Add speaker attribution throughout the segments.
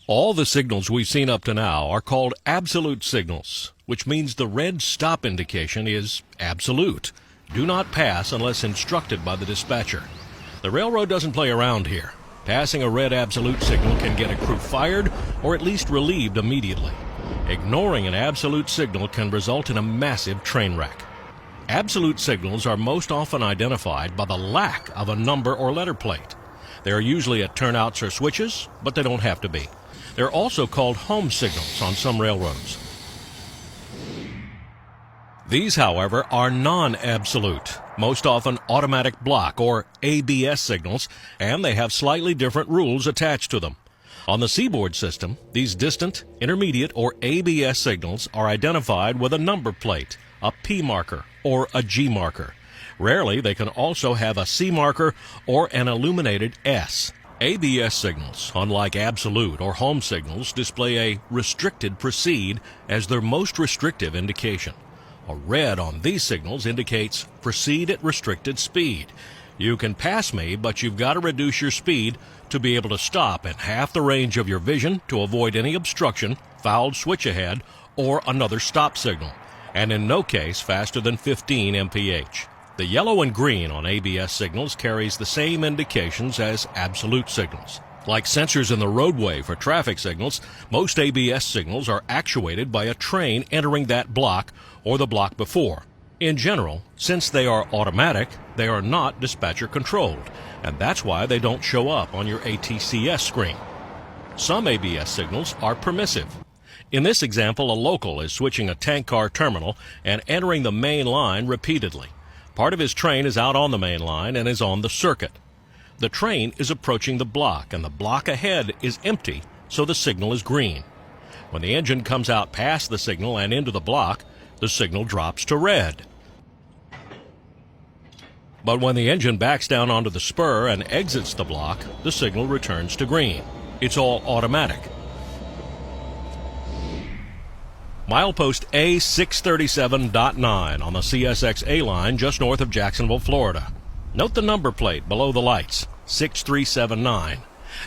Speaker 1: All the signals we've seen up to now are called absolute signals, which means the red stop indication is absolute. Do not pass unless instructed by the dispatcher. The railroad doesn't play around here. Passing a red absolute signal can get a crew fired or at least relieved immediately. Ignoring an absolute signal can result in a massive train wreck. Absolute signals are most often identified by the lack of a number or letter plate. They are usually at turnouts or switches, but they don't have to be. They're also called home signals on some railroads. These, however, are non-absolute, most often automatic block or ABS signals, and they have slightly different rules attached to them. On the seaboard system, these distant, intermediate, or ABS signals are identified with a number plate, a P marker, or a G marker. Rarely, they can also have a C marker or an illuminated S. ABS signals, unlike absolute or home signals, display a restricted proceed as their most restrictive indication. A red on these signals indicates proceed at restricted speed. You can pass me, but you've got to reduce your speed to be able to stop in half the range of your vision to avoid any obstruction, fouled switch ahead, or another stop signal, and in no case faster than 15 mph. The yellow and green on ABS signals carries the same indications as absolute signals. Like sensors in the roadway for traffic signals, most ABS signals are actuated by a train entering that block or the block before. In general, since they are automatic, they are not dispatcher controlled, and that's why they don't show up on your ATCS screen. Some ABS signals are permissive. In this example, a local is switching a tank car terminal and entering the main line repeatedly. Part of his train is out on the main line and is on the circuit. The train is approaching the block, and the block ahead is empty, so the signal is green. When the engine comes out past the signal and into the block, the signal drops to red. But when the engine backs down onto the spur and exits the block, the signal returns to green. It's all automatic. Milepost A637.9 on the CSX A line just north of Jacksonville, Florida. Note the number plate below the lights, 6379.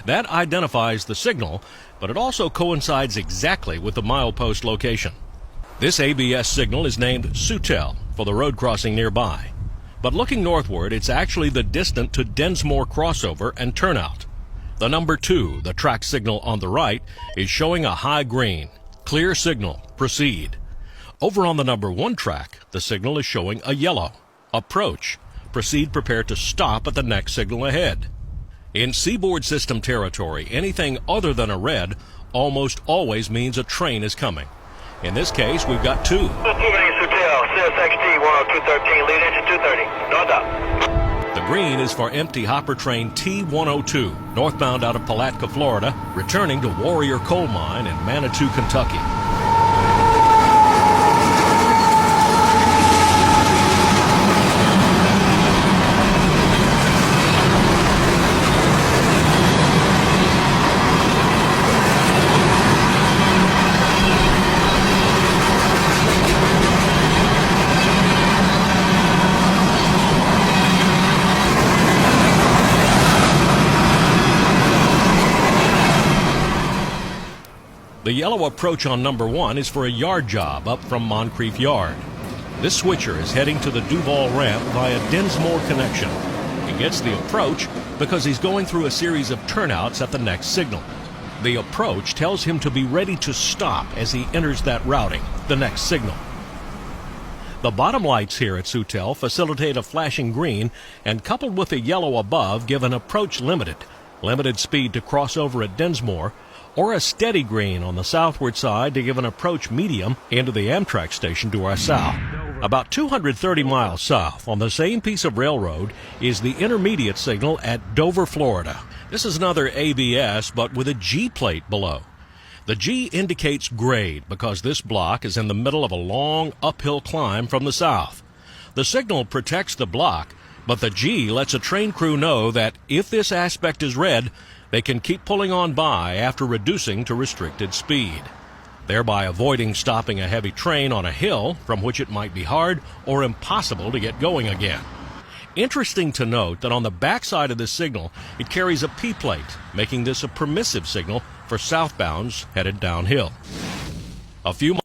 Speaker 1: That identifies the signal, but it also coincides exactly with the milepost location. This ABS signal is named Sutel for the road crossing nearby. But looking northward, it's actually the distant to Densmore crossover and turnout. The number 2, the track signal on the right, is showing a high green. Clear signal, proceed. Over on the number 1 track, the signal is showing a yellow. Approach. Proceed, prepare to stop at the next signal ahead. In seaboard system territory, anything other than a red almost always means a train is coming. In this case, we've got 2.
Speaker 2: CSXT 10213, lead engine 230, no doubt.
Speaker 1: The green is for empty hopper train T102, northbound out of Palatka, Florida, returning to Warrior Coal Mine in Manitou, Kentucky. The yellow approach on number 1 is for a yard job up from Moncrief Yard. This switcher is heading to the Duval ramp via Densmore connection. He gets the approach because he's going through a series of turnouts at the next signal. The approach tells him to be ready to stop as he enters that routing, the next signal. The bottom lights here at Sutel facilitate a flashing green, and coupled with the yellow above give an approach limited speed to cross over at Densmore, or a steady green on the southward side to give an approach medium into the Amtrak station to our south. About 230 miles south on the same piece of railroad is the intermediate signal at Dover, Florida. This is another ABS, but with a G plate below. The G indicates grade because this block is in the middle of a long uphill climb from the south. The signal protects the block, but the G lets a train crew know that if this aspect is red, they can keep pulling on by after reducing to restricted speed, thereby avoiding stopping a heavy train on a hill from which it might be hard or impossible to get going again. Interesting to note that on the backside of this signal, it carries a P plate, making this a permissive signal for southbounds headed downhill. A few